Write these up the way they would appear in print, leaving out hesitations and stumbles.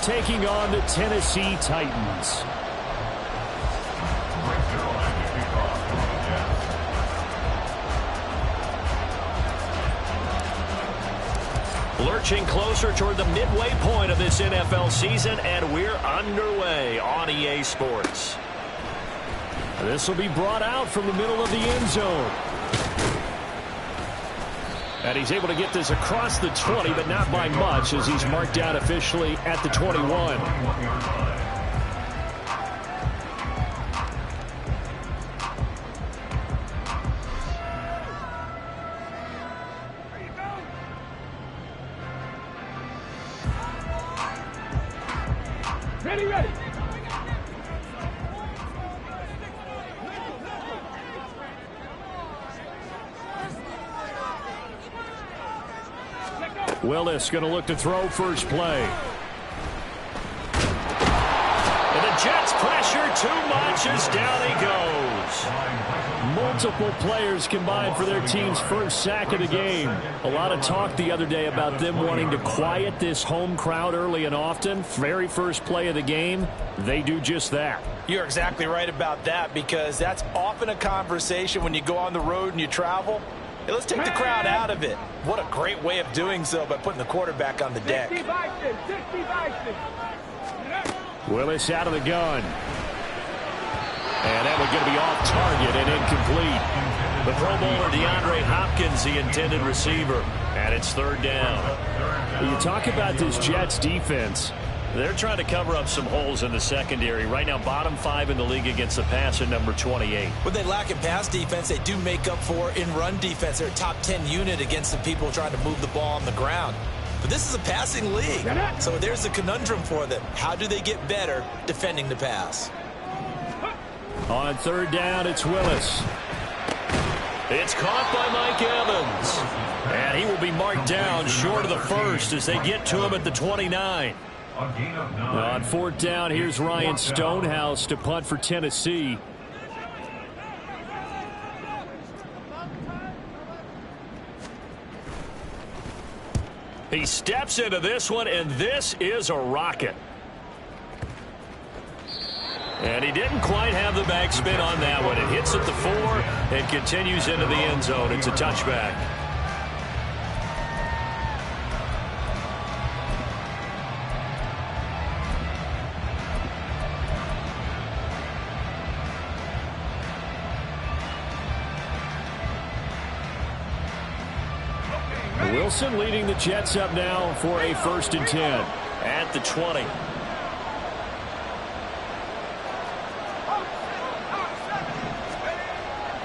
taking on the Tennessee Titans. Lurching closer toward the midway point of this NFL season, and we're underway on EA Sports. This will be brought out from the middle of the end zone. And he's able to get this across the 20, but not by much, as he's marked down officially at the 21. Ready. Willis going to look to throw first play. And the Jets pressure too much as down he goes. Multiple players combined for their team's first sack of the game. A lot of talk the other day about them wanting to quiet this home crowd early and often. Very first play of the game, they do just that. You're exactly right about that, because that's often a conversation when you go on the road and you travel. Hey, let's take the crowd out of it. What a great way of doing so by putting the quarterback on the deck. 60 Willis out of the gun. And that one going to be off target and incomplete. The Pro Bowler DeAndre Hopkins, the intended receiver. And it's third down. When you talk about this Jets defense, they're trying to cover up some holes in the secondary. Right now, bottom 5 in the league against the pass at number 28. When they lack in pass defense, they do make up for in run defense. They're a top 10 unit against the people trying to move the ball on the ground. But this is a passing league. So there's a conundrum for them. How do they get better defending the pass? On third down, it's Willis. It's caught by Mike Evans. And he will be marked down short of the first as they get to him at the 29. On fourth down, here's Ryan Stonehouse to punt for Tennessee. He steps into this one, and this is a rocket. And he didn't quite have the backspin on that one. It hits at the 4 and continues into the end zone. It's a touchback. Wilson leading the Jets up now for a 1st and 10 at the 20.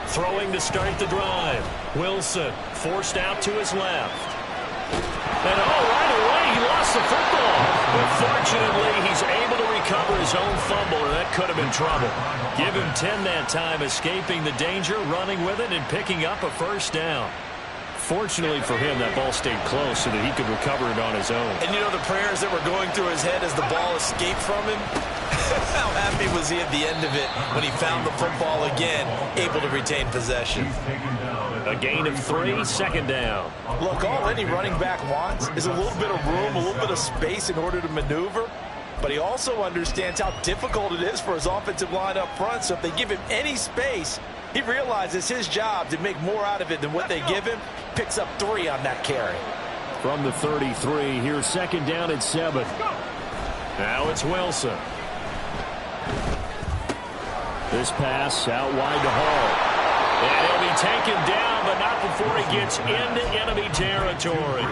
Throwing to start the drive. Wilson forced out to his left. And right away he lost the football. But fortunately he's able to recover his own fumble, or that could have been trouble. Give him 10 that time, escaping the danger, running with it, and picking up a 1st down. Fortunately for him, that ball stayed close so that he could recover it on his own. And you know the prayers that were going through his head as the ball escaped from him? How happy was he at the end of it when he found the football again, able to retain possession? A gain of 3, 2nd down. Look, all any running back wants is a little bit of room, a little bit of space in order to maneuver. But he also understands how difficult it is for his offensive line up front. So if they give him any space, he realizes his job to make more out of it than what they give him. Picks up 3 on that carry. From the 33, here's 2nd down and 7. Now it's Wilson. This pass out wide to Hall. And he'll be taken down, but not before he gets into enemy territory.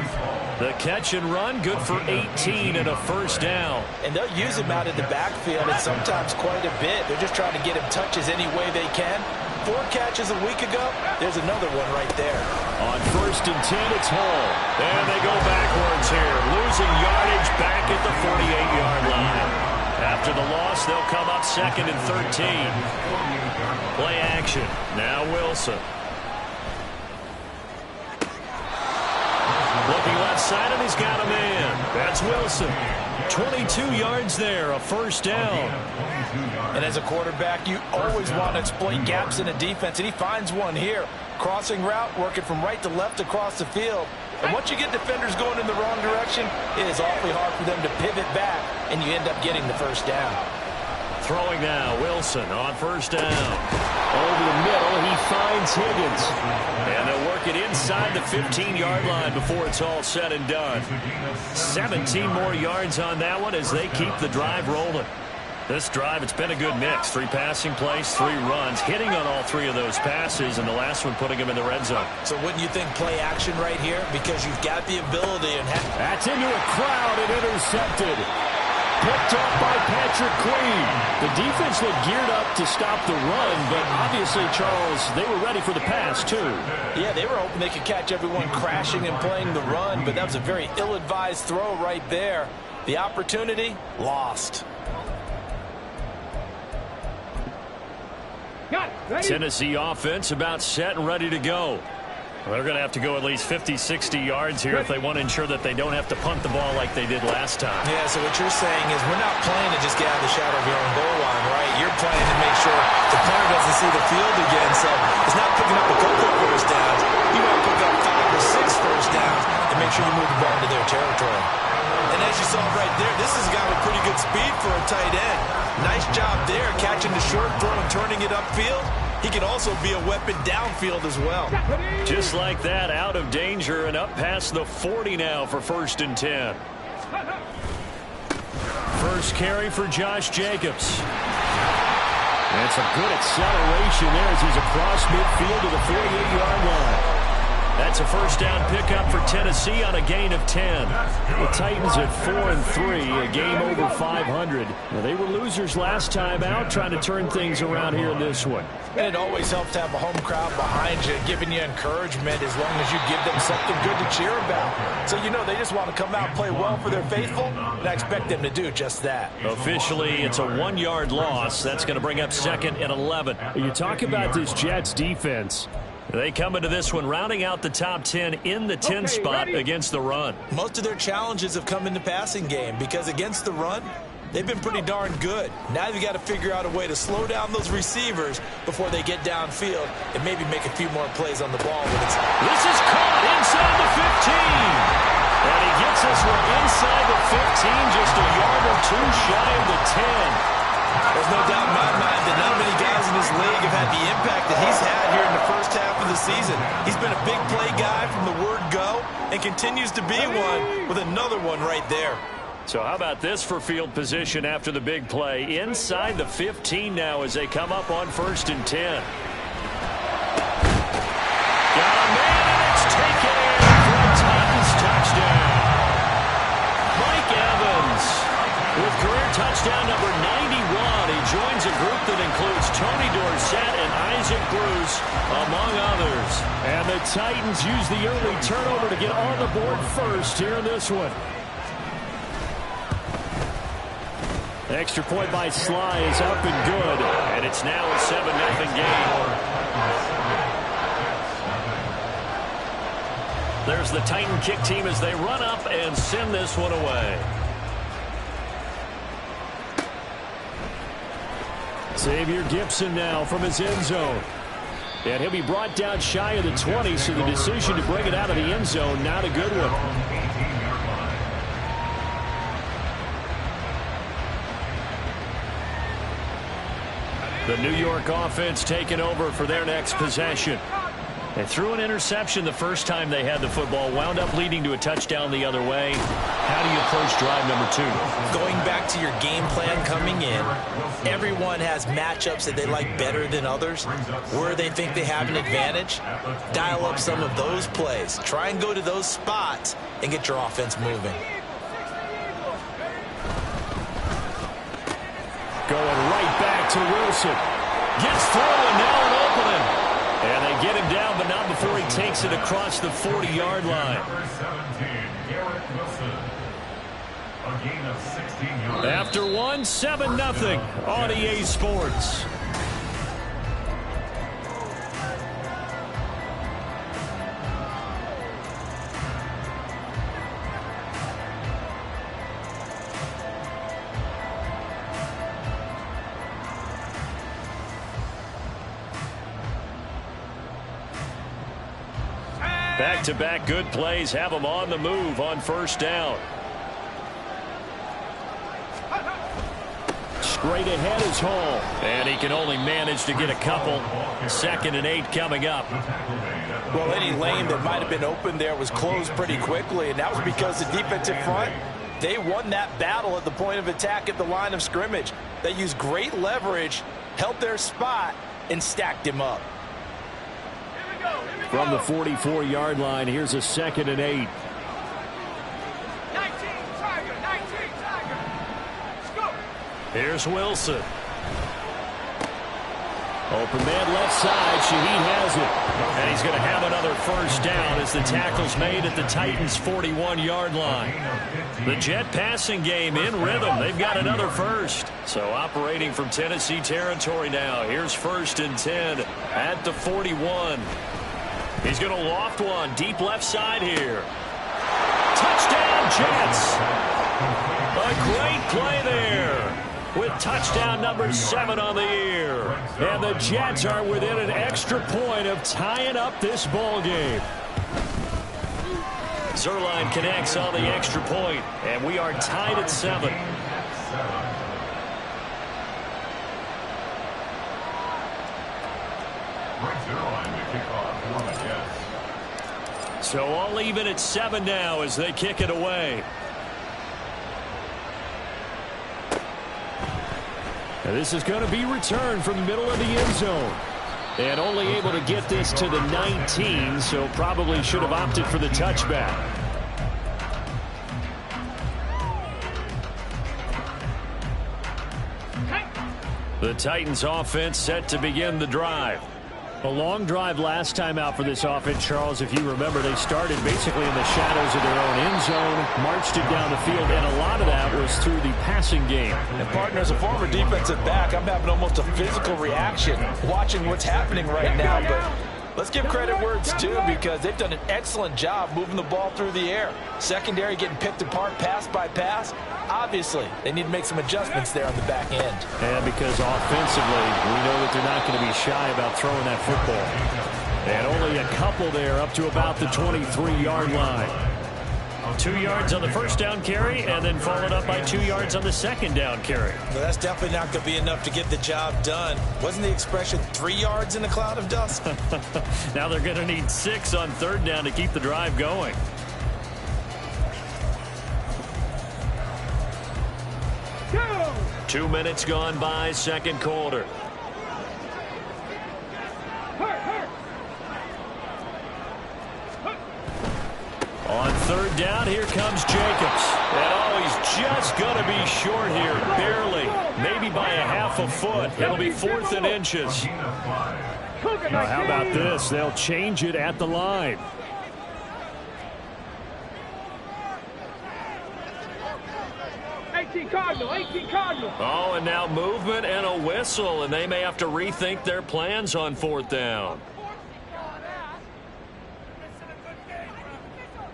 The catch and run, good for 18 and a 1st down. And they'll use him out in the backfield, and sometimes quite a bit. They're just trying to get him touches any way they can. 4 catches a week ago, there's another one right there. On 1st and 10, it's Hall. And they go backwards here, losing yardage back at the 48-yard line. After the loss, they'll come up 2nd and 13. Play action. Now Wilson. Looking left side, and he's got a man. That's Wilson. 22 yards there, a 1st down. And as a quarterback, you always want to exploit gaps in a defense, and he finds one here. Crossing route, working from right to left across the field. And once you get defenders going in the wrong direction, it is awfully hard for them to pivot back, and you end up getting the first down. Throwing now, Wilson on first down. Over the middle, he finds Higgins. And they'll work it inside the 15-yard line before it's all said and done. 17 more yards on that one as they keep the drive rolling. This drive, it's been a good mix. 3 passing plays, 3 runs, hitting on all 3 of those passes, and the last one putting them in the red zone. So wouldn't you think play action right here? Because you've got the ability and that's into a crowd and intercepted. Picked up by Patrick Queen. The defense looked geared up to stop the run, but obviously, Charles, they were ready for the pass, too. Yeah, they were hoping they could catch everyone crashing and playing the run, but that was a very ill-advised throw right there. The opportunity, lost. Tennessee offense about set and ready to go. They're going to have to go at least 50, 60 yards here if they want to ensure that they don't have to punt the ball like they did last time. Yeah, so what you're saying is we're not playing to just get out of the shadow of your own goal line, right? You're playing to make sure the punter doesn't see the field again. So it's not picking up a couple of first downs. You want to pick up 5 or 6 first downs and make sure you move the ball into their territory. And as you saw right there, this has got a pretty good speed for a tight end. Nice job there, catching the short throw and turning it upfield. He can also be a weapon downfield as well. Just like that, out of danger and up past the 40 now for 1st and 10. First carry for Josh Jacobs. And it's a good acceleration there as he's across midfield to the 48-yard line. That's a first down pickup for Tennessee on a gain of 10. The Titans at 4-3, a game over 500. Now, they were losers last time out, trying to turn things around here in this one. And it always helps to have a home crowd behind you, giving you encouragement as long as you give them something good to cheer about. So, you know, they just want to come out and play well for their faithful, and I expect them to do just that. Officially, it's a 1-yard loss. That's going to bring up 2nd and 11. You talk about this Jets defense. They come into this one rounding out the top 10 in the 10 spot against the run. Most of their challenges have come in the passing game because against the run, they've been pretty darn good. Now you've got to figure out a way to slow down those receivers before they get downfield and maybe make a few more plays on the ball. This is caught inside the 15. And he gets this one inside the 15, just a yard or 2 shy of the 10. There's no doubt in my mind that not many guys in this league have had the impact that he's had here in the first half of the season. He's been a big play guy from the word go and continues to be one with another one right there. So how about this for field position after the big play? Inside the 15 now as they come up on 1st and 10. Got a man, and it's taken in for a Titans touchdown. Mike Evans with career touchdown number 91. He joins a group that includes Tony Dorsett and Isaac Bruce, among others. And the Titans use the early turnover to get on the board first here in this one. Extra point by Sly is up and good. And it's now a 7-0 game. There's the Titan kick team as they run up and send this one away. Xavier Gibson now from his end zone. And he'll be brought down shy of the 20, so the decision to bring it out of the end zone, not a good one. The New York offense taking over for their next possession. They threw an interception the first time they had the football, wound up leading to a touchdown the other way. How do you approach drive number 2? Going back to your game plan coming in, everyone has matchups that they like better than others. Where they think they have an advantage, dial up some of those plays. Try and go to those spots and get your offense moving. Going right back to Wilson. Gets through and now an opening. And they get him down, but not before he takes it across the 40-yard line. After 7-0 on EA Sports. Back-to-back good plays have him on the move on first down. Straight ahead is Hall. And he can only manage to get a couple. 2nd and 8 coming up. Well, any lane that might have been open there was closed pretty quickly, and that was because the defensive front, they won that battle at the point of attack at the line of scrimmage. They used great leverage, held their spot, and stacked him up. From the 44-yard line, here's a 2nd and 8. 19, Tiger, 19, Tiger. Let's go. Here's Wilson. Open man left side. Shaheed has it. And he's going to have another first down as the tackle's made at the Titans' 41-yard line. The Jet passing game in rhythm. They've got another first. So operating from Tennessee territory now. Here's 1st and 10 at the 41. He's going to loft one deep left side here. Touchdown, Jets. A great play there with touchdown number 7 on the year. And the Jets are within an extra point of tying up this ball game. Zerline connects on the extra point, and we are tied at 7. So all even at 7 now as they kick it away. And this is going to be returned from the middle of the end zone. And only able to get this to the 19, so probably should have opted for the touchback. The Titans offense set to begin the drive. A long drive last time out for this offense, Charles. If you remember, they started basically in the shadows of their own end zone, marched it down the field, and a lot of that was through the passing game. And partner, as a former defensive back, I'm having almost a physical reaction watching what's happening right now. But let's give credit where it's due, because they've done an excellent job moving the ball through the air. Secondary getting picked apart pass by pass. Obviously, they need to make some adjustments there on the back end. And because offensively, we know that they're not going to be shy about throwing that football. And only a couple there up to about the 23-yard line. 2 yards on the first down carry, and then followed up by 2 yards on the second down carry. So that's definitely not going to be enough to get the job done. Wasn't the expression 3 yards in a cloud of dust? Now they're going to need 6 on 3rd down to keep the drive going. Go. 2 minutes gone by, second quarter. On 3rd down, here comes Jacobs. And oh, he's just going to be short here, barely. Maybe by a half a foot. It'll be 4th and inches. Now, how about this? They'll change it at the line. Cardinal. Oh, and now movement and a whistle, and they may have to rethink their plans on 4th down.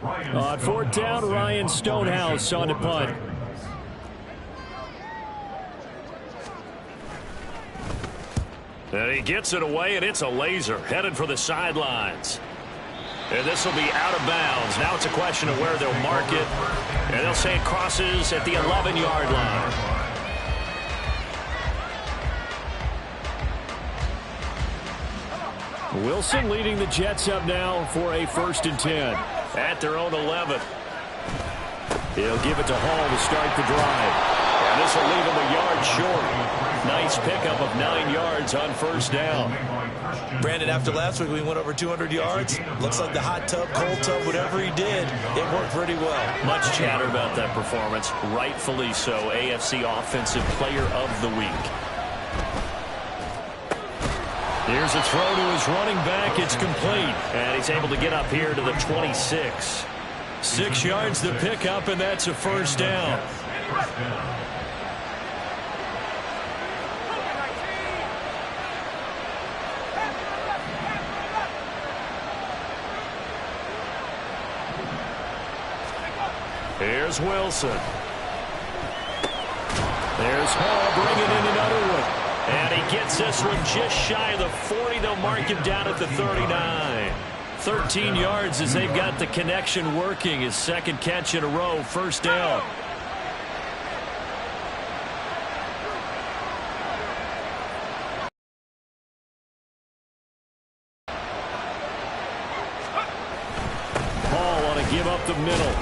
On 4th down, Ryan Stonehouse on to punt. And he gets it away, and it's a laser headed for the sidelines. And this will be out of bounds. Now it's a question of where they'll mark it. And they'll say it crosses at the 11-yard line. Wilson leading the Jets up now for a 1st and 10. At their own 11. He'll give it to Hall to start the drive. And this will leave him a yard short. Nice pickup of 9 yards on 1st down. Brandon, after last week we went over 200 yards. Looks like the hot tub, cold tub, whatever he did, it worked pretty well. Much chatter about that performance. Rightfully so. AFC Offensive Player of the Week. Here's a throw to his running back. It's complete. And he's able to get up here to the 26. 6 yards to pick up, and that's a 1st down. Here's Wilson. There's Hall bringing in another one. And he gets this one just shy of the 40. They'll mark him down at the 39. 13 yards as they've got the connection working. His second catch in a row, first down. Paul on a give up the middle.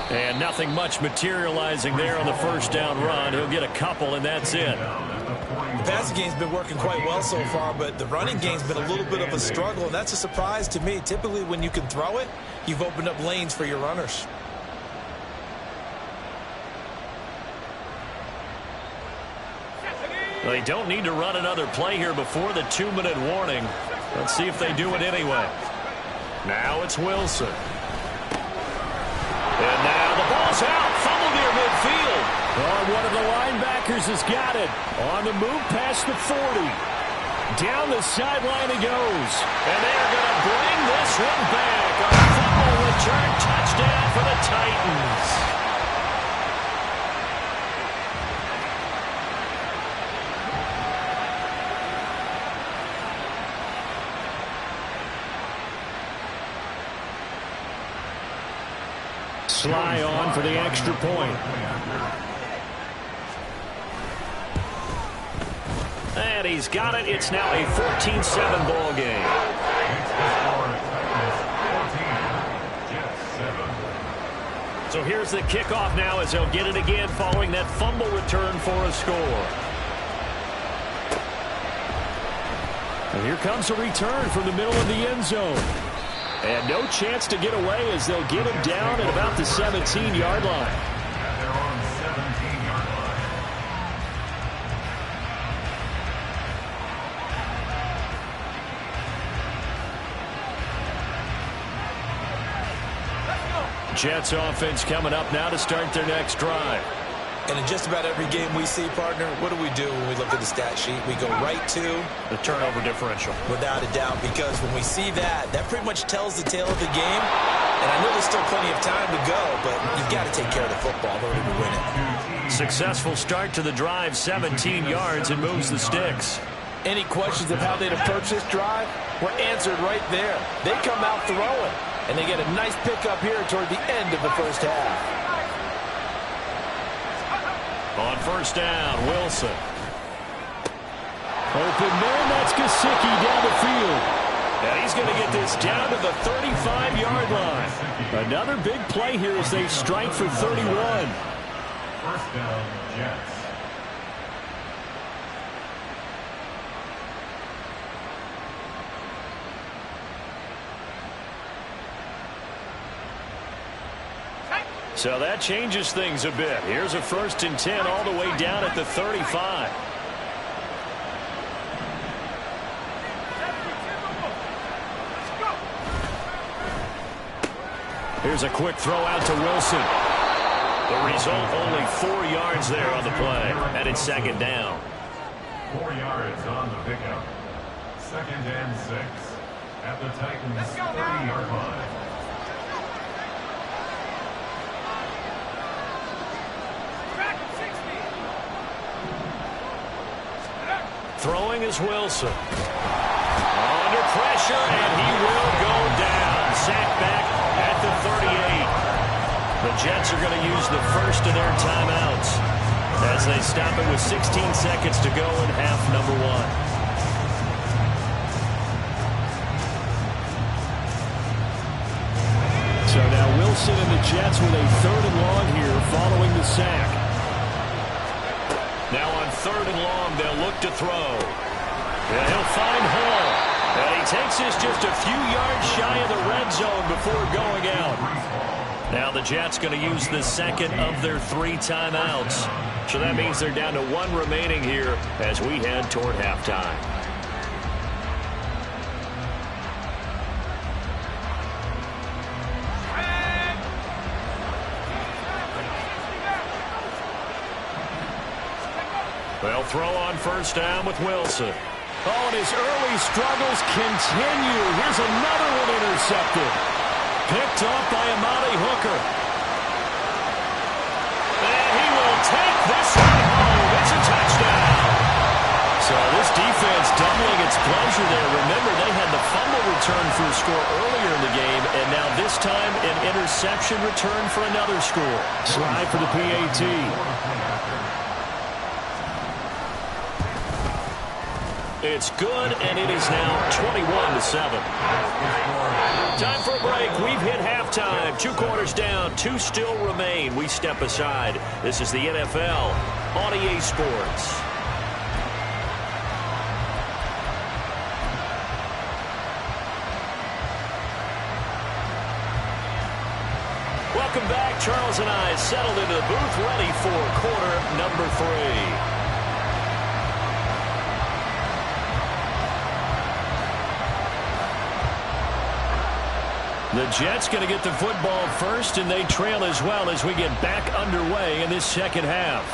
And nothing much materializing there on the first down run. He'll get a couple, and that's it. The passing game's been working quite well so far, but the running game's been a little bit of a struggle, and that's a surprise to me. Typically, when you can throw it, you've opened up lanes for your runners. They don't need to run another play here before the 2-minute warning. Let's see if they do it anyway. Now it's Wilson. And now the ball's out. Fumble near midfield. Oh, one of the linebackers has got it. On the move past the 40. Down the sideline he goes. And they're going to bring this one back. A fumble return touchdown for the Titans. Sly on for the extra point. And he's got it. It's now a 14-7 ball game. So here's the kickoff now as they'll get it again following that fumble return for a score. And here comes a return from the middle of the end zone. And no chance to get away as they'll get him down at about the 17-yard line. They're on 17-yard line. Jets offense coming up now to start their next drive. And in just about every game we see, partner, what do we do when we look at the stat sheet? We go right to the turnover differential. Without a doubt, because when we see that, that pretty much tells the tale of the game. And I know there's still plenty of time to go, but you've got to take care of the football in order to win it. Successful start to the drive, 17 yards, and moves the sticks. Any questions of how they'd approach this drive were answered right there. They come out throwing, and they get a nice pickup here toward the end of the first half. On first down, Wilson. Open man, that's Gesicki down the field. And he's going to get this down to the 35-yard line. Another big play here as they strike for 31. First down, Jets. So that changes things a bit. Here's a 1st and 10 all the way down at the 35. Here's a quick throw out to Wilson. The result, only 4 yards there on the play. And it's 2nd down. 4 yards on the pickup. 2nd and 6 at the Titans' 30-yard line. Throwing is Wilson. Under pressure, and he will go down. Sacked back at the 38. The Jets are going to use the first of their timeouts as they stop it with 16 seconds to go in half number 1. So now Wilson and the Jets with a 3rd and long here following the sack. Now on 3rd and long, they'll look to throw. And he'll find Hall. And he takes this just a few yards shy of the red zone before going out. Now the Jets going to use the 2nd of their 3 timeouts. So that means they're down to 1 remaining here as we head toward halftime. They'll throw on first down with Wilson. Oh, and his early struggles continue. Here's another one intercepted. Picked off by Amari Hooker. And he will take this one home. It's a touchdown. So this defense doubling its pleasure there. Remember, they had the fumble return for a score earlier in the game, and now this time an interception return for another score. Try for the PAT. It's good, and it is now 21-7. Time for a break. We've hit halftime. 2 quarters down, 2 still remain. We step aside. This is the NFL on EA Sports. Welcome back. Charles and I settled into the booth, ready for quarter number 3. The Jets going to get the football first, and they trail as well as we get back underway in this second half.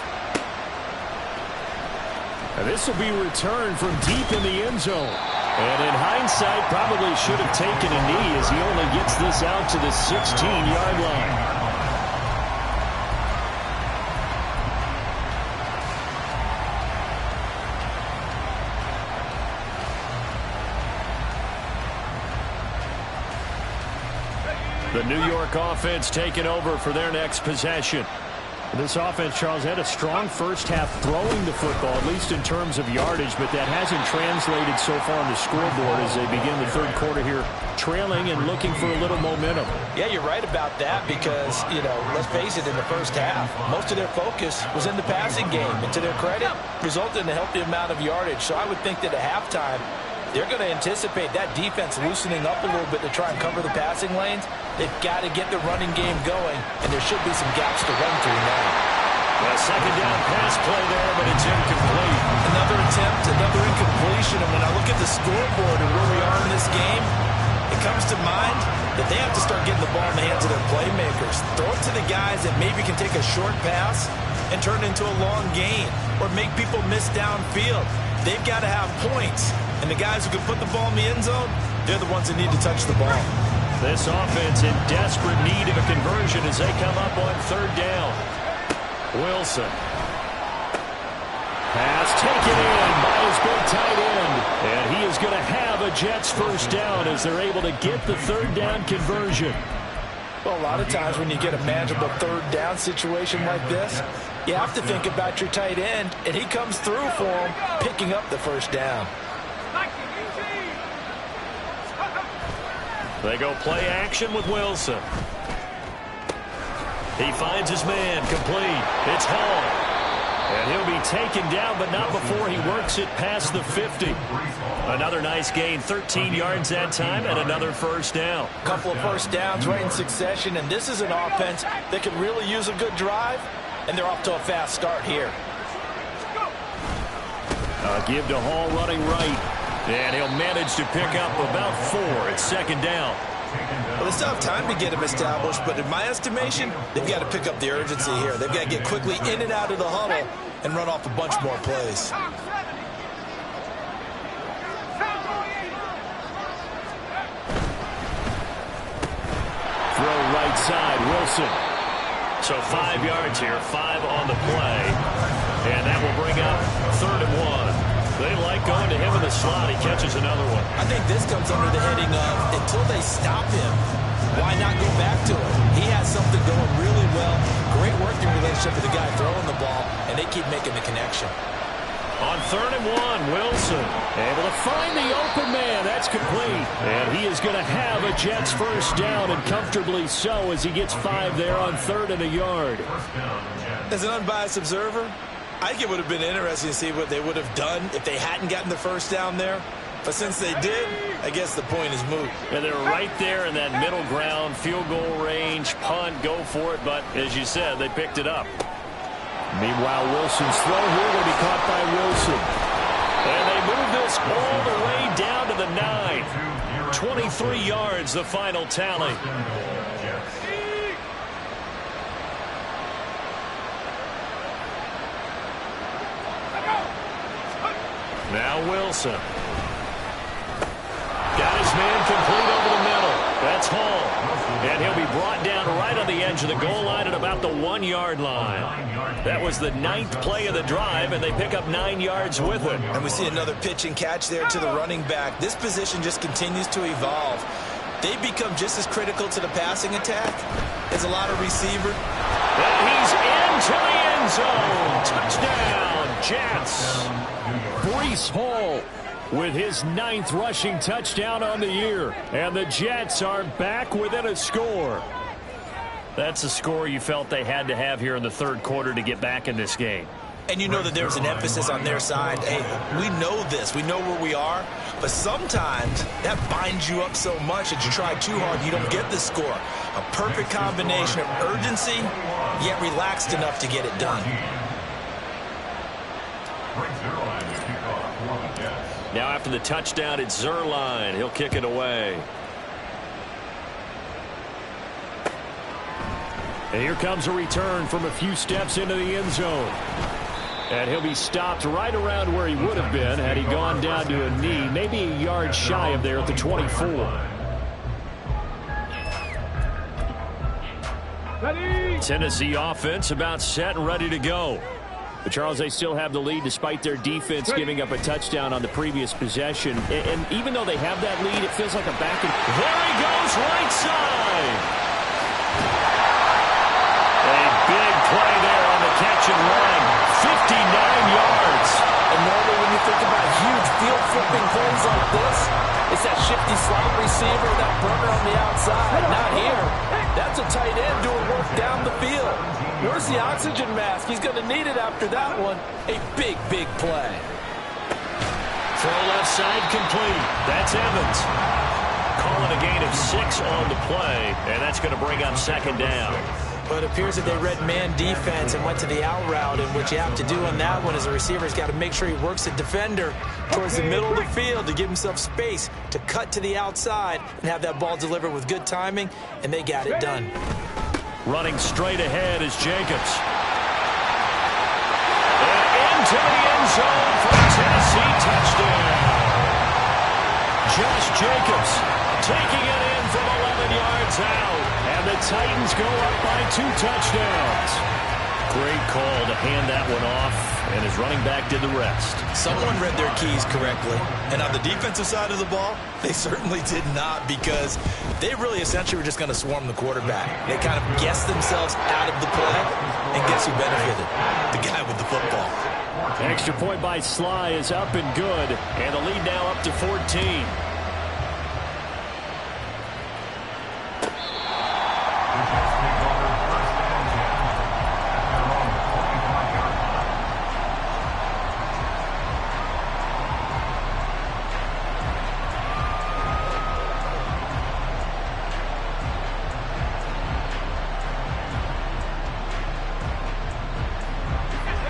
And this will be returned from deep in the end zone. And in hindsight, probably should have taken a knee as he only gets this out to the 16-yard line. The New York offense taking over for their next possession. This offense, Charles, had a strong first half throwing the football, at least in terms of yardage, but that hasn't translated so far on the scoreboard as they begin the third quarter here, trailing and looking for a little momentum. Yeah, you're right about that because, let's face it, in the first half, most of their focus was in the passing game. And to their credit, resulted in a healthy amount of yardage. So I would think that at halftime, they're going to anticipate that defense loosening up a little bit to try and cover the passing lanes. They've got to get the running game going, and there should be some gaps to run through now. A second down pass play there, but it's incomplete. Another attempt, another incompletion. And when I look at the scoreboard and where we are in this game, it comes to mind that they have to start getting the ball in the hands of their playmakers. Throw it to the guys that maybe can take a short pass and turn it into a long gain or make people miss downfield. They've got to have points. And the guys who can put the ball in the end zone, they're the ones that need to touch the ball. This offense in desperate need of a conversion as they come up on third down. Wilson. Pass taken in by his big tight end. And he is going to have a Jets first down as they're able to get the third down conversion. Well, a lot of times when you get a manageable third down situation like this, you have to think about your tight end, and he comes through for him, picking up the first down. They go play action with Wilson. He finds his man, complete. It's Hall. And he'll be taken down, but not before he works it past the 50. Another nice gain, 13 yards that time, and another first down. A couple of first downs right in succession, and this is an offense that could really use a good drive, and they're off to a fast start here. Give to Hall running right. And he'll manage to pick up about 4 at second down. Well, they still have time to get him established, but in my estimation, they've got to pick up the urgency here. They've got to get quickly in and out of the huddle and run off a bunch more plays. Throw right side, Wilson. So 5 yards here, 5 on the play. And that will bring up 3rd and 1. They like going to him in the slot. He catches another one. I think this comes under the heading of until they stop him, why not go back to him? He has something going really well. Great working relationship with the guy throwing the ball, and they keep making the connection. On 3rd and 1, Wilson able to find the open man. That's complete. And he is going to have a Jets first down, and comfortably so as he gets 5 there on 3rd and a yard. As an unbiased observer, I think it would have been interesting to see what they would have done if they hadn't gotten the first down there. But since they did, I guess the point is moot. And they're right there in that middle ground, field goal range, punt, go for it. But as you said, they picked it up. Meanwhile, Wilson's throw here will be caught by Wilson. And they move this all the way down to the 9. 23 yards, the final tally. Now Wilson. Got his man complete over the middle. That's Hall. And he'll be brought down right on the edge of the goal line at about the 1-yard line. That was the 9th play of the drive, and they pick up 9 yards with it. And we see another pitch and catch there to the running back. This position just continues to evolve. They become just as critical to the passing attack as a lot of receiver. And he's into the end zone. Touchdown, Jets. Breece Hall with his 9th rushing touchdown on the year. And the Jets are back within a score. That's a score you felt they had to have here in the third quarter to get back in this game. And you know that there's an emphasis on their side. Hey, we know this. We know where we are. But sometimes that binds you up so much that you try too hard, you don't get the score. A perfect combination of urgency, yet relaxed enough to get it done. Now after the touchdown, it's Zerline. He'll kick it away. And here comes a return from a few steps into the end zone. And he'll be stopped right around where he would have been had he gone down to a knee, maybe a yard shy of there at the 24. Tennessee offense about set and ready to go. But Charles, they still have the lead despite their defense giving up a touchdown on the previous possession. And even though they have that lead, it feels like a back and... There he goes, right side. A big play there on the catch and run. 59 yards. And normally when you think about huge field flipping plays like this, it's that shifty slot receiver, that burner on the outside. Not here. That's a tight end doing work down the field. Where's the oxygen mask? He's going to need it after that one. A big, big play. Throw left side complete. That's Evans. Calling a gain of 6 on the play, and that's going to bring up second down. But it appears that they read man defense and went to the out route, and what you have to do on that one is the receiver's got to make sure he works the defender towards the middle of the field to give himself space to cut to the outside and have that ball delivered with good timing, and they got it done. Running straight ahead is Jacobs. And into the end zone for a Tennessee touchdown. Josh Jacobs taking it in from 11 yards out. And the Titans go up by 2 touchdowns. Great call to hand that one off, and his running back did the rest. Someone read their keys correctly. And on the defensive side of the ball, they certainly did not, because they really essentially were just going to swarm the quarterback. They kind of guessed themselves out of the play, and guess who benefited? The guy with the football. Extra point by Sly is up and good, and the lead now up to 14.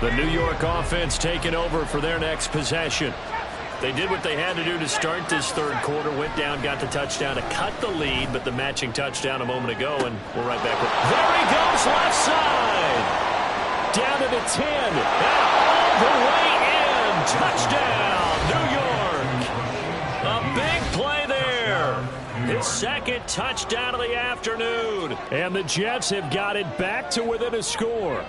The New York offense taking over for their next possession. They did what they had to do to start this third quarter. Went down, got the touchdown to cut the lead, but the matching touchdown a moment ago, and we're right back. There he goes, left side. Down to the 10. And all the way in. Touchdown, New York. A big play there. His second touchdown of the afternoon. And the Jets have got it back to within a score.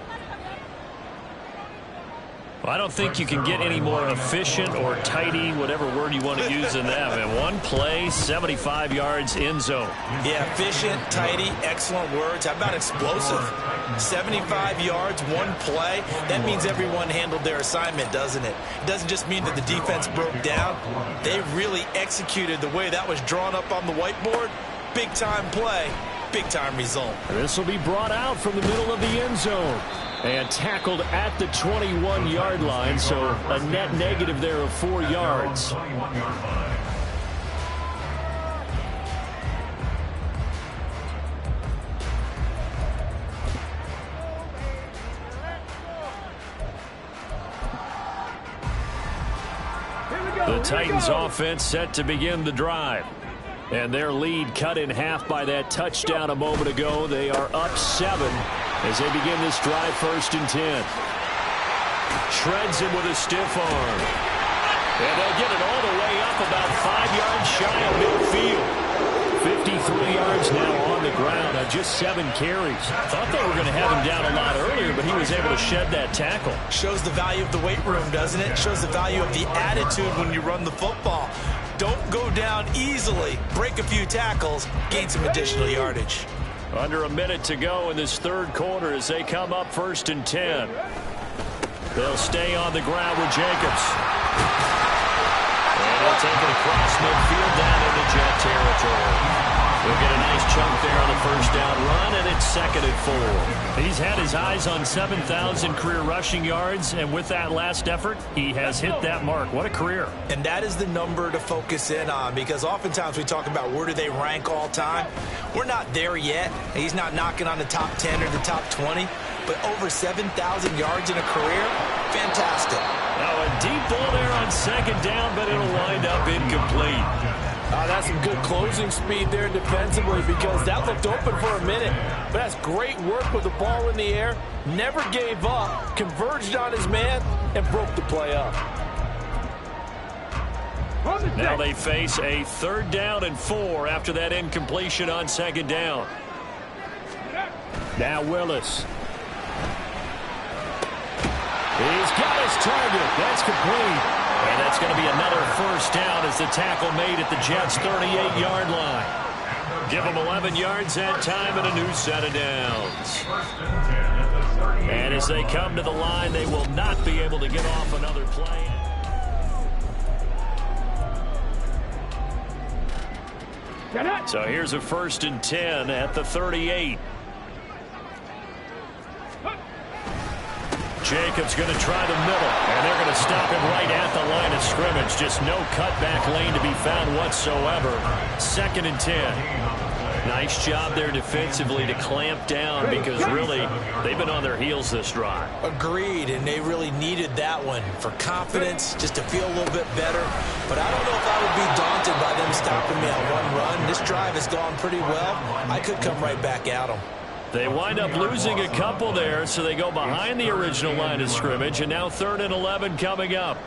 I don't think you can get any more efficient or tidy, whatever word you want to use in that. And one play, 75 yards in zone. Yeah, efficient, tidy, excellent words. How about explosive? 75 yards, one play. That means everyone handled their assignment, doesn't it? It doesn't just mean that the defense broke down. They really executed the way that was drawn up on the whiteboard. Big-time play, big-time result. This will be brought out from the middle of the end zone. And tackled at the 21-yard line, so a net negative there of 4 yards. The Titans offense set to begin the drive. And their lead cut in half by that touchdown a moment ago. They are up 7 as they begin this drive, 1st and 10. Shreds him with a stiff arm. And they'll get it all the way up about 5 yards shy of midfield. 3 yards now on the ground on just 7 carries. Thought they were going to have him down a lot earlier, but he was able to shed that tackle. Shows the value of the weight room, doesn't it? Shows the value of the attitude when you run the football. Don't go down easily. Break a few tackles, gain some additional yardage. Under a minute to go in this third quarter as they come up 1st and 10. They'll stay on the ground with Jacobs. And he'll take it across midfield down into Jet territory. He'll get a nice chunk there on the first down run, and it's 2nd and 4. He's had his eyes on 7,000 career rushing yards, and with that last effort, he has hit that mark. What a career. And that is the number to focus in on, because oftentimes we talk about where do they rank all time. We're not there yet. He's not knocking on the top 10 or the top 20, but over 7,000 yards in a career, fantastic. Now a deep ball there on 2nd down, but it'll wind up incomplete. That's some good closing speed there defensively, because that looked open for a minute. But that's great work with the ball in the air. Never gave up, converged on his man, and broke the play up. Now they face a 3rd down and 4 after that incompletion on 2nd down. Now Willis. He's got his target. That's complete. And that's going to be another 1st down as the tackle made at the Jets' 38-yard line. Give them 11 yards that time and a new set of downs. And as they come to the line, they will not be able to get off another play. So here's a 1st and 10 at the 38. Jacobs going to try the middle, and they're going to stop him right at the line of scrimmage. Just no cutback lane to be found whatsoever. 2nd and 10. Nice job there defensively to clamp down, because really they've been on their heels this drive. Agreed, and they really needed that one for confidence, just to feel a little bit better. But I don't know if I would be daunted by them stopping me on one run. This drive has gone pretty well. I could come right back at them. They wind up losing a couple there, so they go behind the original line of scrimmage, and now 3rd and 11 coming up.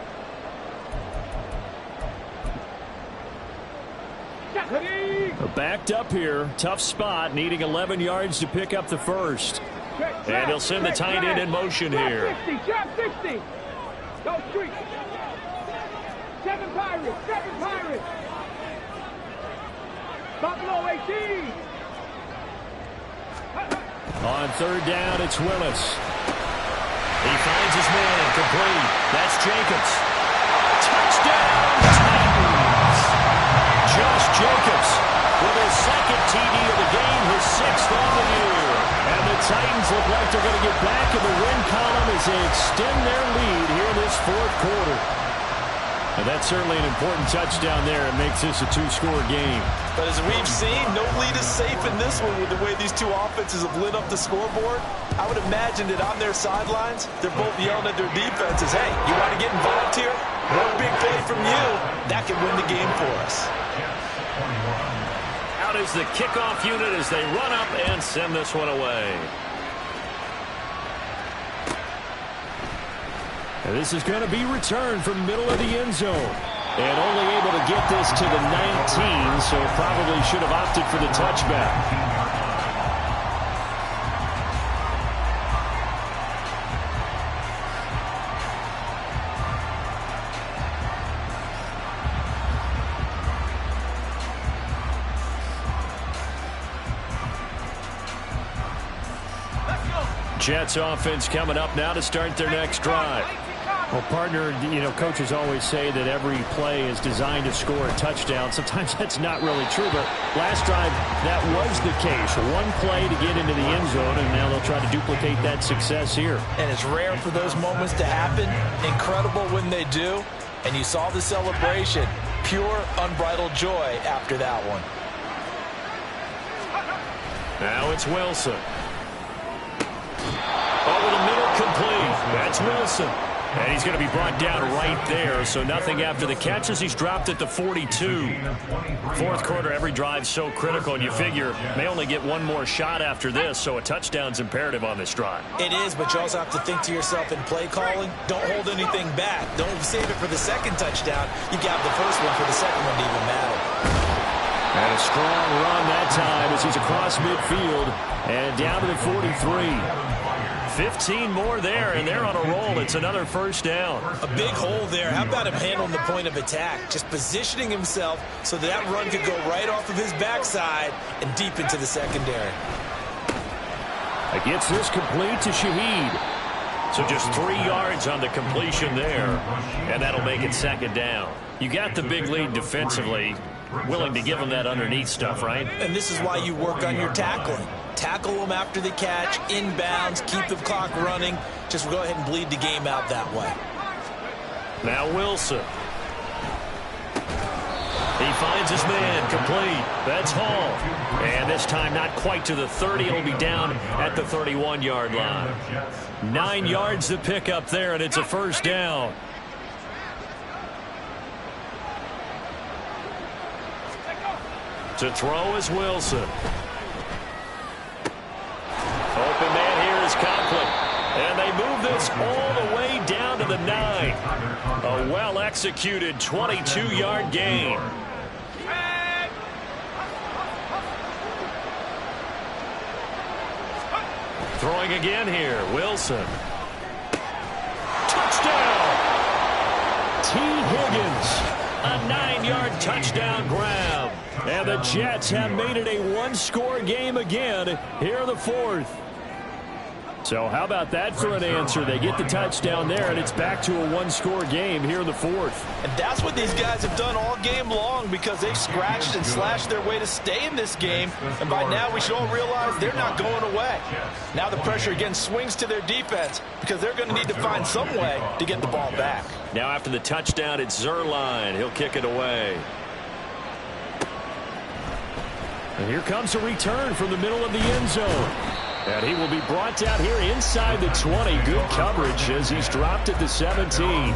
Backed up here, tough spot, needing 11 yards to pick up the first. And he'll send the tight end in motion here. 60. Go street. 7 Pirates. Buffalo 18. On 3rd down, it's Willis. He finds his man, complete. That's Jacobs. Touchdown, Titans! Josh Jacobs with his 2nd TD of the game, his 6th on the year. And the Titans look like they're going to get back in the win column as they extend their lead here in this 4th quarter. And that's certainly an important touchdown there. It makes this a 2-score game. But as we've seen, no lead is safe in this one with the way these two offenses have lit up the scoreboard. I would imagine that on their sidelines, they're both yelling at their defenses, hey, you want to get involved here? One big play from you, that could win the game for us. Out is the kickoff unit as they run up and send this one away. And this is going to be returned from middle of the end zone. And only able to get this to the 19, so probably should have opted for the touchback. Jets offense coming up now to start their next drive. Well, partner, coaches always say that every play is designed to score a touchdown. Sometimes that's not really true, but last drive, that was the case. One play to get into the end zone, and now they'll try to duplicate that success here. And it's rare for those moments to happen. Incredible when they do. And you saw the celebration. Pure, unbridled joy after that one. Now it's Wilson. Over the middle, complete. That's Wilson. And he's going to be brought down right there, so nothing after the catches. He's dropped at the 42. 4th quarter, every drive so critical, and you figure may only get one more shot after this, so a touchdown's imperative on this drive. It is, but you also have to think to yourself in play calling, don't hold anything back. Don't save it for the second touchdown. You got the first one for the second one to even matter. And a strong run that time as he's across midfield and down to the 43. 15 more there, and they're on a roll. It's another first down. A big hole there. How about him handling the point of attack? Just positioning himself so that run could go right off of his backside and deep into the secondary. Gets this complete to Shaheed. So just 3 yards on the completion there, and that'll make it second down. You got the big lead defensively. Willing to give him that underneath stuff, right? And this is why you work on your tackling. Tackle them after the catch, inbounds, keep the clock running. Just go ahead and bleed the game out that way. Now Wilson. He finds his man, complete. That's Hall. And this time not quite to the 30. It'll be down at the 31-yard line. 9 yards to pick up there, and it's a first down. To throw is Wilson. Open man here is Conklin. And they move this all the way down to the 9. A well-executed 22-yard gain. Throwing again here, Wilson. Touchdown! T. Higgins. A 9-yard touchdown grab. And the Jets have made it a one-score game again here in the fourth. So how about that for an answer? They get the touchdown there, and it's back to a one-score game here in the fourth. And that's what these guys have done all game long because they've scratched and slashed their way to stay in this game. And by now we should all realize they're not going away. Now the pressure again swings to their defense because they're going to need to find some way to get the ball back. Now after the touchdown, it's Zuerlein. He'll kick it away. And here comes a return from the middle of the end zone. And he will be brought down here inside the 20. Good coverage as he's dropped at the 17.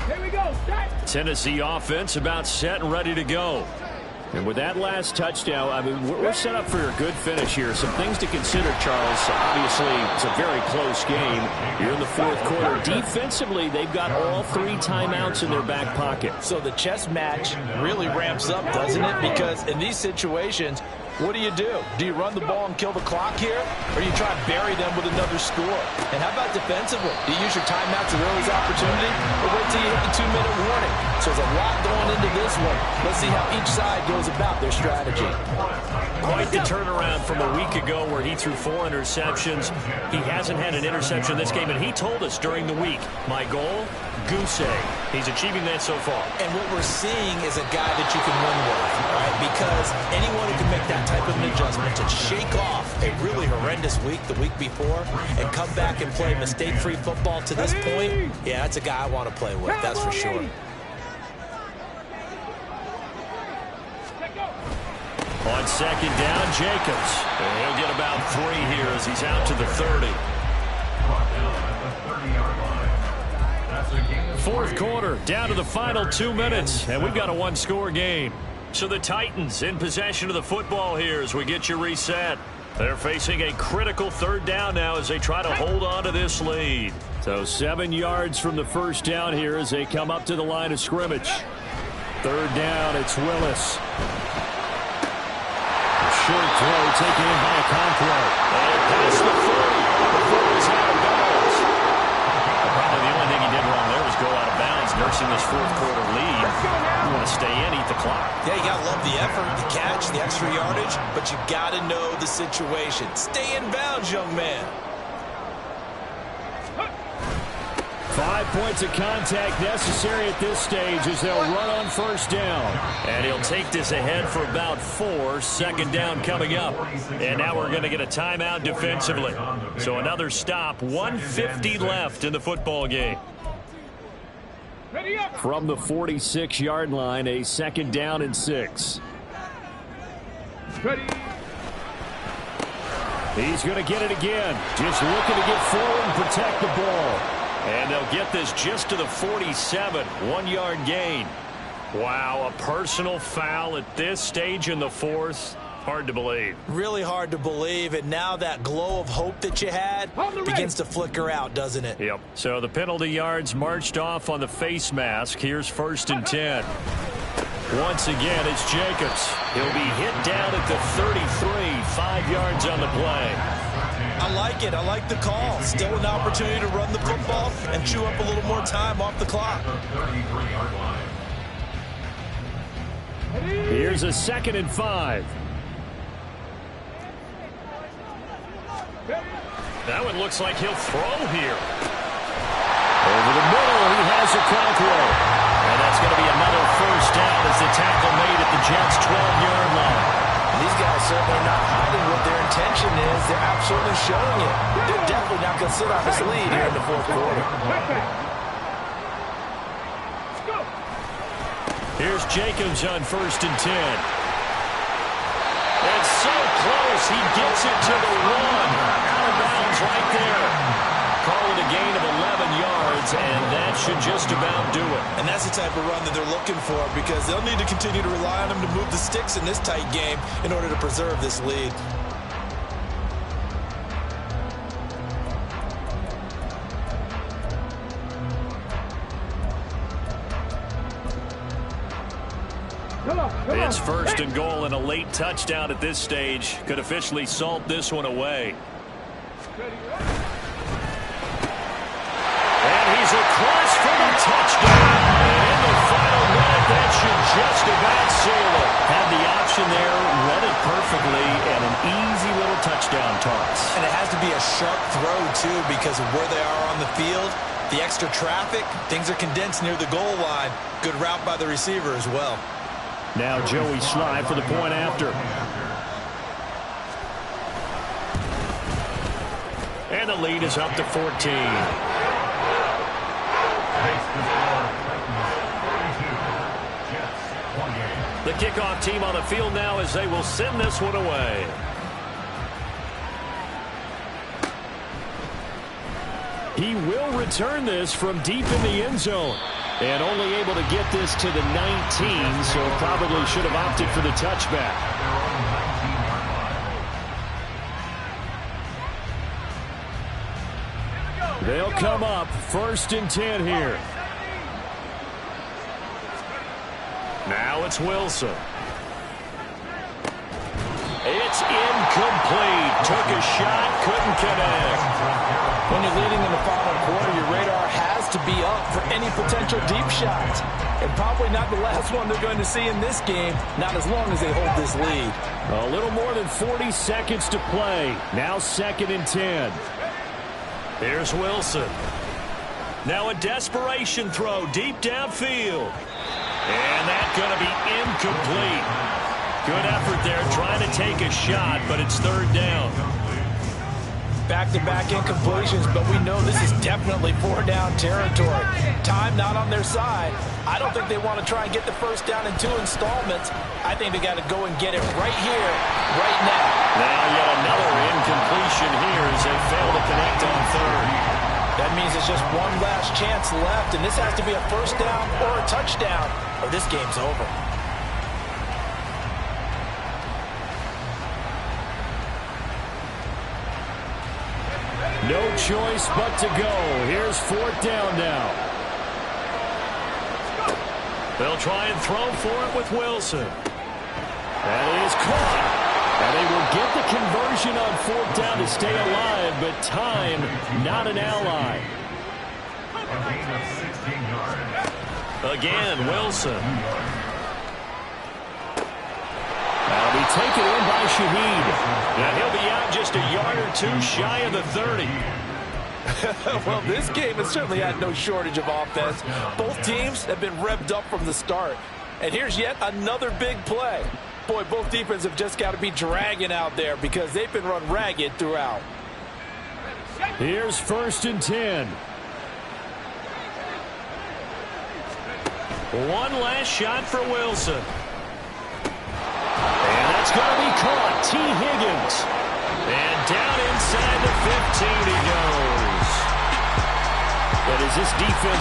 Here we go. Set. Tennessee offense about set and ready to go. And with that last touchdown, I mean, we're set up for a good finish here. Some things to consider, Charles. Obviously, it's a very close game here in the fourth quarter. Defensively, they've got all 3 timeouts in their back pocket. So the chess match really ramps up, doesn't it? Because in these situations, what do? Do you run the ball and kill the clock here? Or do you try and bury them with another score? And how about defensively? Do you use your timeouts as early as opportunity? Or wait till you hit the 2-minute warning? So there's a lot going into this one. Let's see how each side goes about their strategy. Quite the turnaround from a week ago where he threw 4 interceptions. He hasn't had an interception this game, and he told us during the week, my goal, goose egg. He's achieving that so far. And what we're seeing is a guy that you can win with, right? Because anyone who can make that type of an adjustment to shake off a really horrendous week the week before and come back and play mistake-free football to this point, yeah, that's a guy I want to play with, that's for sure. On second down, Jacobs. And he'll get about 3 here as he's out to the 30. Fourth quarter, down to the final 2 minutes, and we've got a one-score game. So the Titans in possession of the football here as we get you reset. They're facing a critical third down now as they try to hold on to this lead. So 7 yards from the first down here as they come up to the line of scrimmage. Third down, it's Willis. Short throw taken in by Conklin. And past the 40. The 40's out of bounds. Probably the only thing he did wrong there was go out of bounds, nursing this fourth quarter lead. You want to stay in, eat the clock. Yeah, you got to love the effort, the catch, the extra yardage, but you got to know the situation. Stay in bounds, young man. 5 points of contact necessary at this stage as they'll run on first down. And he'll take this ahead for about 4. Second down coming up. And now we're going to get a timeout defensively. So another stop. 1:50 left in the football game. From the 46-yard line, a second down and 6. Ready. He's going to get it again. Just looking to get forward and protect the ball. And they'll get this just to the 47. 1-yard gain. Wow, a personal foul at this stage in the fourth. Hard to believe. Really hard to believe, and now that glow of hope that you had begins to flicker out, doesn't it? Yep. So the penalty yards marched off on the face mask. Here's 1st and 10. Once again, it's Jacobs. He'll be hit down at the 33, 5 yards on the play. I like it. I like the call. Still an opportunity to run the football and chew up a little more time off the clock. Here's a 2nd and 5. That one looks like he'll throw here. Over the middle, he has a Cockrell. And that's going to be another 1st down as the tackle made at the Jets' 12-yard line. These guys certainly not hiding what their intention is. They're absolutely showing it. They're definitely not going to sit on this lead here in the 4th quarter. Here's Jacobs on 1st and 10. It's so close. He gets it to the 1. Out of bounds right there. Call it a gain of 11 yards, and that should just about do it. And that's the type of run that they're looking for, because they'll need to continue to rely on him to move the sticks in this tight game in order to preserve this lead. It's 1st and goal, and a late touchdown at this stage could officially salt this one away. And he's across for the touchdown. And in the final minute, that should just about seal it. Had the option there, read it perfectly, and an easy little touchdown toss. And it has to be a sharp throw, too, because of where they are on the field. The extra traffic, things are condensed near the goal line. Good route by the receiver as well. Now Joey Sly for the point after. And the lead is up to 14. The kickoff team on the field now as they will send this one away. He will return this from deep in the end zone. And only able to get this to the 19, so probably should have opted for the touchback. They'll come up 1st and 10 here. Now it's Wilson. It's incomplete. Took a shot, couldn't connect. When you're leading in the final quarter, your radar has to be up for any potential deep shots. And probably not the last one they're going to see in this game, not as long as they hold this lead. A little more than 40 seconds to play. Now 2nd and 10. Here's Wilson. Now a desperation throw deep downfield. And that's going to be incomplete. Good effort there trying to take a shot, but it's 3rd down. Back-to-back incompletions, but we know this is definitely 4-down territory. Time not on their side. I don't think they want to try and get the 1st down in 2 installments. I think they got to go and get it right here, right now. Now yet another incompletion here as they fail to connect on 3rd. That means it's just one last chance left, and this has to be a 1st down or a touchdown, or this game's over. No choice but to go. Here's 4th down now. They'll try and throw for it with Wilson. That is caught. And they will get the conversion on 4th down to stay alive, but time not an ally. Again, Wilson. That'll be taken in by Shaheed. And he'll be out just a yard or 2 shy of the 30. Well, this game has certainly had no shortage of offense. Both teams have been revved up from the start. And here's yet another big play. Boy, both defenses have just got to be dragging out there because they've been run ragged throughout. Here's 1st and 10. One last shot for Wilson. And that's going to be caught. T. Higgins. And down inside the 15 he goes. But is this defense